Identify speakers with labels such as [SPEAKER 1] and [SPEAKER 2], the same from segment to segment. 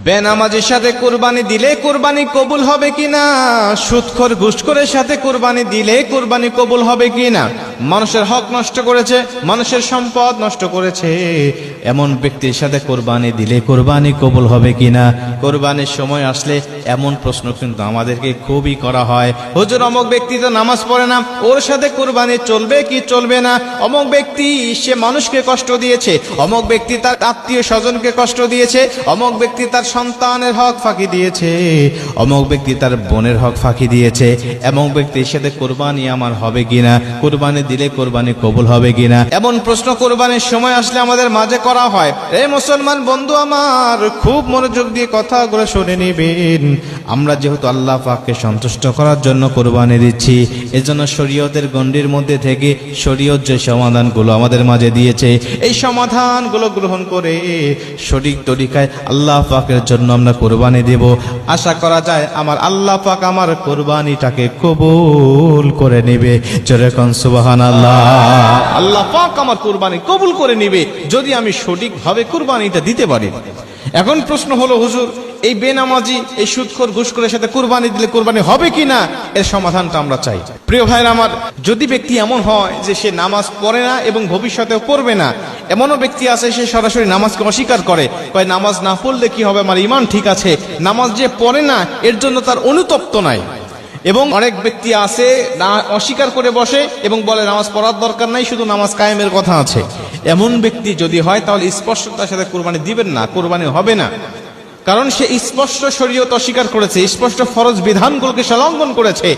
[SPEAKER 1] বেনামাজির সাথে কুরবানি দিলে কুরবানি কবুল হবে কিনা, সুদখোর ঘুষখোরের সাথে কুরবানি দিলে কুরবানি কবুল হবে কিনা, মানুষের হক নষ্ট করেছে, মানুষের সম্পদ নষ্ট করেছে, এমন ব্যক্তির সাথে কুরবানি দিলে কুরবানি কবুল হবে কিনা। কুরবানির সময় আসলে এমন প্রশ্ন কিন্তু আমাদেরকে খুবই করা হয়, হুজুর অমুক ব্যক্তি তো নামাজ পড়ে না, ওর সাথে কুরবানি চলবে কি চলবে না, অমুক ব্যক্তি সে মানুষকে কষ্ট দিয়েছে, অমুক ব্যক্তি তার আত্মীয় স্বজনকে কষ্ট দিয়েছে, অমুক ব্যক্তি তার সন্তানের হক ফাঁকি দিয়েছে, অমুক ব্যক্তি তার বোনের হক ফাঁকি দিয়েছে, এমন ব্যক্তির সাথে কুরবানি আমার হবে কিনা, কুরবানি দিলে কুরবানি কবুল হবে কিনা, এমন প্রশ্ন কুরবানির সময় আসলে আমাদের মাঝে করা হয়। এই মুসলমান বন্ধু আমার, খুব মনোযোগ দিয়ে কথাগুলো শুনে নিবেন। আমরা যেহেতু আল্লাহ পাককে সন্তুষ্ট করার জন্য কুরবানি দিচ্ছি, এজন্য শরীয়তের গণ্ডির মধ্যে থেকে শরীয়ত যে সমাধানগুলো আমাদের মাঝে দিয়েছে, এই সমাধানগুলো গ্রহণ করে সঠিক তরিকায় আল্লাহ পাকের জন্য আমরা কুরবানি দেব। আশা করা যায় আমার আল্লাহ পাক আমার কুরবানিটাকে কবুল করে নেবে। যেরকম সুবহানাল্লাহ, আল্লাহ পাক আমার কুরবানি কবুল করে নেবে যদি আমি সঠিকভাবে কুরবানিটা দিতে পারি। এখন প্রশ্ন হলো, হুজুর এই বেনামাজি এই সুদখোর ঘুষখোরের সাথে কুরবানি দিলে কুরবানি হবে কিনা, এর সমাধানটা আমরা চাই। প্রিয় ভাইরা আমার, যদি ব্যক্তি এমন হয় যে সে নামাজ পড়ে না এবং ভবিষ্যতেও পড়বে না, এমনও ব্যক্তি আছে সে সরাসরি নামাজকে অস্বীকার করে, কয় নামাজ না পড়লে কি হবে, আমার ঈমান ঠিক আছে, নামাজ যে পড়ে না এর জন্য তার অনুতপ্ত নাই। এবং অনেক ব্যক্তি আছে না অস্বীকার করে বসে এবং বলে নামাজ পড়ার দরকার নাই, শুধু নামাজ কায়েমের কথা আছে। এমন ব্যক্তি যদি হয় তাহলে স্পষ্ট তার সাথে কুরবানি দিবেন না, কুরবানি হবে না। কারণ সে স্পষ্ট শরীয়ত অস্বীকার করেছে, স্পষ্ট ফরজ বিধানগুলোকে সে লঙ্ঘন করেছে।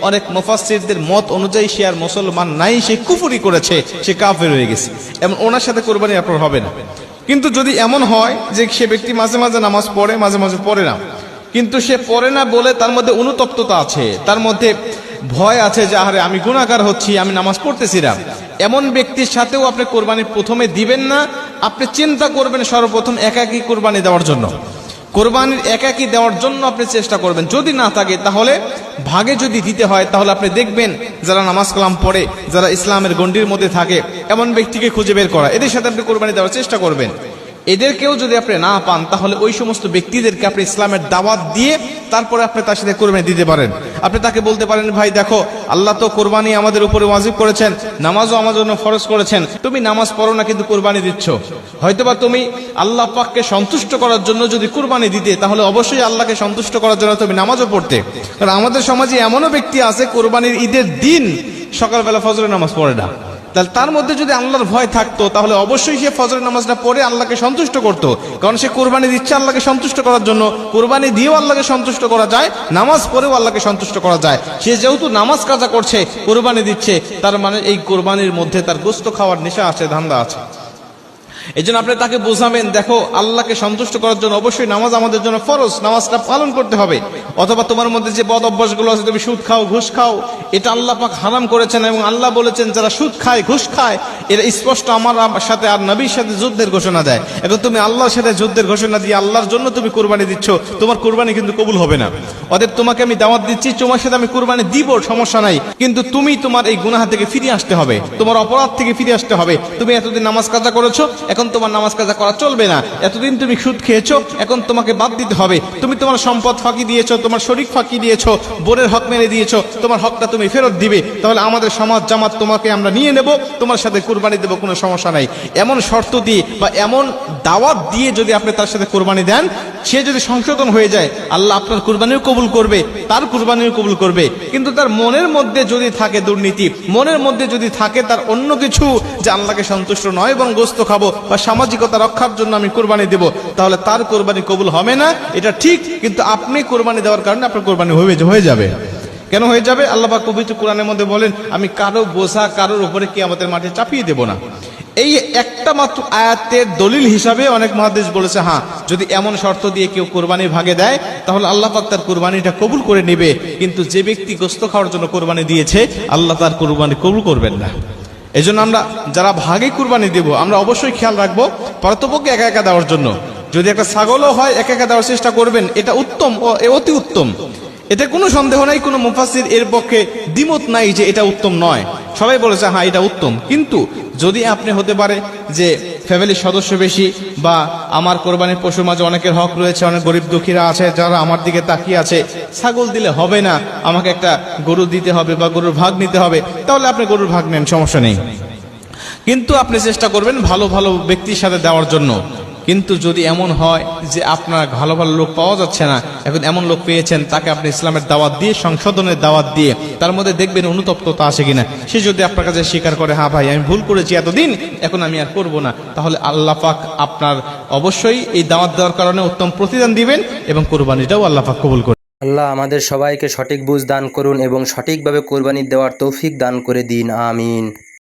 [SPEAKER 1] অনেক মুফাসসিরদের মত অনুযায়ী সে আর মুসলমান নাই, সে কুফরি করেছে, সে কাফের হয়ে গেছে। এমন ওনার সাথে কুরবানি আপনার হবে না। কিন্তু যদি এমন হয় যে সে ব্যক্তি মাঝে মাঝে নামাজ পড়ে, মাঝে মাঝে পড়ে না, কিন্তু সে পড়ে না বলে তার মধ্যে অনুতপ্ততা আছে, তার মধ্যে ভয় আছে যে আরে আমি গুনাহগার হচ্ছি, আমি নামাজ পড়তেছি না, এমন ব্যক্তির সাথেও আপনি কোরবানি প্রথমে দিবেন না। আপনি চিন্তা করবেন সর্বপ্রথম একাকী কোরবানি দেওয়ার জন্য, কোরবানির একাকী দেওয়ার জন্য আপনি চেষ্টা করবেন। যদি না থাকে তাহলে ভাগে যদি দিতে হয়, তাহলে আপনি দেখবেন যারা নামাজ কালাম পড়ে, যারা ইসলামের গণ্ডির মধ্যে থাকে, এমন ব্যক্তিকে খুঁজে বের করা, এদের সাথে আপনি কোরবানি দেওয়ার চেষ্টা করবেন। এদেরকেও যদি আপনি না পান তাহলে ওই সমস্ত ব্যক্তিদেরকে আপনি ইসলামের দাওয়াত দিয়ে তারপরে আপনি তার সাথে কোরবানি দিতে পারেন। আপনি তাকে বলতে পারেন, ভাই দেখো আল্লাহ তো কোরবানি আমাদের উপরে ওয়াজিব করেছেন, নামাজও আমাদের জন্য ফরজ করেছেন, তুমি নামাজ পড়ো না কিন্তু কোরবানি দিচ্ছ, হয়তোবা তুমি আল্লাহ পাককে সন্তুষ্ট করার জন্য যদি কোরবানি দিতে তাহলে অবশ্যই আল্লাহকে সন্তুষ্ট করার জন্য তুমি নামাজও পড়তে। কারণ আমাদের সমাজে এমনও ব্যক্তি আছে কোরবানির ঈদের দিন সকালবেলা ফজরের নামাজ পড়ে না। তাহলে তার মধ্যে যদি আল্লাহর ভয় থাকতো তাহলে অবশ্যই সে ফজরের নামাজটা পড়ে আল্লাহকে সন্তুষ্ট করত। কারণ সে কোরবানি দিচ্ছে আল্লাহকে সন্তুষ্ট করার জন্য, কোরবানি দিয়েও আল্লাহকে সন্তুষ্ট করা যায়, নামাজ পড়েও আল্লাহকে সন্তুষ্ট করা যায়। সে যেহেতু নামাজ কাজা করছে, কোরবানি দিচ্ছে, তার মানে এই কোরবানির মধ্যে তার গোশত খাওয়ার নেশা আছে, ধান্দা আছে। এই জন্য আপনি তাকে বোঝাবেন, দেখো আল্লাহকে সন্তুষ্ট করার জন্য অবশ্যই নামাজ আমাদের জন্য ফরজ, নামাজটা পালন করতে হবে। অথবা তোমার মধ্যে যে বদ অভ্যাসগুলো আছে, তুমি সুদ খাও, ঘুষ খাও, এটা আল্লাহ পাক হারাম করেছেন এবং আল্লাহ বলেছেন যারা সুদ খায়, ঘুষ খায়, এরা স্পষ্ট আমার সাথে আর নবীর সাথে যুদ্ধের ঘোষণা দেয়। এখন তুমি আল্লাহর সাথে যুদ্ধের ঘোষণা দিয়ে আল্লাহর জন্য তুমি কুরবানি দিচ্ছ, তোমার কুরবানি কিন্তু কবুল হবে না। অতএব তোমাকে আমি দাওয়াত দিচ্ছি, তোমার সাথে আমি কুরবানি দিব, সমস্যা নাই, কিন্তু তুমি তোমার এই গুনাহ থেকে ফিরে আসতে হবে, তোমার অপরাধ থেকে ফিরে আসতে হবে। তুমি এতদিন নামাজ কাজা করেছো, এখন তোমার নামাজ কাজা করা চলবে না। এতদিন তুমি সুদ খেয়েছো, এখন তোমাকে বাদ দিতে হবে। তুমি তোমার সম্পদ ফাঁকি দিয়েছো, তোমার শরীক ফাঁকি দিয়েছো, বোনের হক মেরে দিয়েছো, তোমার হকটা তুমি ফেরত দিবে। তাহলে আমাদের সমাজ জামাত তোমাকে আমরা নিয়ে নেব, তোমার সাথে কুরবানি দেব, কোনো সমস্যা নাই। এমন শর্ত দিয়ে বা এমন দাওয়াত দিয়ে যদি আপনি তার সাথে কুরবানি দেন, সে যদি সংশোধন হয়ে যায়, আল্লাহ আপনার কুরবানিও কবুল করবে, তার কুরবানিও কবুল করবে। কিন্তু তার মনের মধ্যে যদি থাকে দুর্নীতি, মনের মধ্যে যদি থাকে তার অন্য কিছু, যে আল্লাহকে সন্তুষ্ট নয় এবং গোশত খাবো বা সামাজিকতা রক্ষার জন্য আমি কুরবানি দেব, তাহলে তার কুরবানি কবুল হবে না, এটা ঠিক। কিন্তু আপনি কুরবানি দেওয়ার কারণে আপনার কুরবানি হয়ে যাবে। কেন হয়ে যাবে? আল্লাহ পাক পবিত্র কোরআনের মধ্যে বলেন, আমি কারো বোঝা কারোর উপরে কিয়ামতের মাঠে চাপিয়ে দেব না। এই একটা মাত্র আয়াতের দলিল হিসাবে অনেক মুহাদ্দিস বলেছে, হ্যাঁ যদি এমন শর্ত দিয়ে কেউ কুরবানি ভাগে দেয় তাহলে আল্লাহ পাক তার কুরবানিটা কবুল করে নেবে। কিন্তু যে ব্যক্তি গোশত খাওয়ার জন্য কুরবানি দিয়েছে, আল্লাহ তার কুরবানি কবুল করবেন না। এই জন্য আমরা যারা ভাগে কুরবানি দেব, আমরা অবশ্যই খেয়াল রাখবো পারতপক্ষে একা একা দেওয়ার জন্য। যদি একটা ছাগলও হয় একা একা দেওয়ার চেষ্টা করবেন, এটা উত্তম ও অতি উত্তম, এতে কোনো সন্দেহ নাই, কোনো মুফাসসির এর পক্ষে দ্বিমত নাই যে এটা উত্তম নয়, সবাই বলেছে হ্যাঁ এটা উত্তম। কিন্তু যদি আপনি হতে পারে যে ফ্যামিলির সদস্য বেশি, বা আমার কোরবানির পশুর মাঝে অনেকের হক রয়েছে, অনেক গরিব দুঃখীরা আছে যারা আমার দিকে তাকিয়ে আছে, ছাগল দিলে হবে না, আমাকে একটা গরু দিতে হবে বা গরুর ভাগ নিতে হবে, তাহলে আপনি গরুর ভাগ নেন, সমস্যা নেই। কিন্তু আপনি চেষ্টা করবেন ভালো ভালো ব্যক্তির সাথে দেওয়ার জন্য। কিন্তু যদি এমন হয় যে আপনার ভালো ভালো লোক পাওয়া যাচ্ছে না, এখন এমন লোক পেয়েছেন তাকে আপনি ইসলামের দাওয়াত দিয়ে, সংশোধনের দাওয়াত দিয়ে, তার মধ্যে দেখবেন অনুতপ্ততা আছে কিনা। সে যদি আপনার কাছে স্বীকার করে হ্যাঁ ভাই আমি ভুল করেছি এতদিন, এখন আমি আর করব না, তাহলে আল্লাহ পাক আপনার অবশ্যই এই দাওয়াত দেওয়ার কারণে উত্তম প্রতিদান দিবেন এবং কোরবানিটাও আল্লাহ পাক কবুল করবেন।
[SPEAKER 2] আল্লাহ আমাদের সবাইকে সঠিক বুঝ দান করুন এবং সঠিকভাবে কোরবানি দেওয়ার তৌফিক দান করে দিন, আমিন।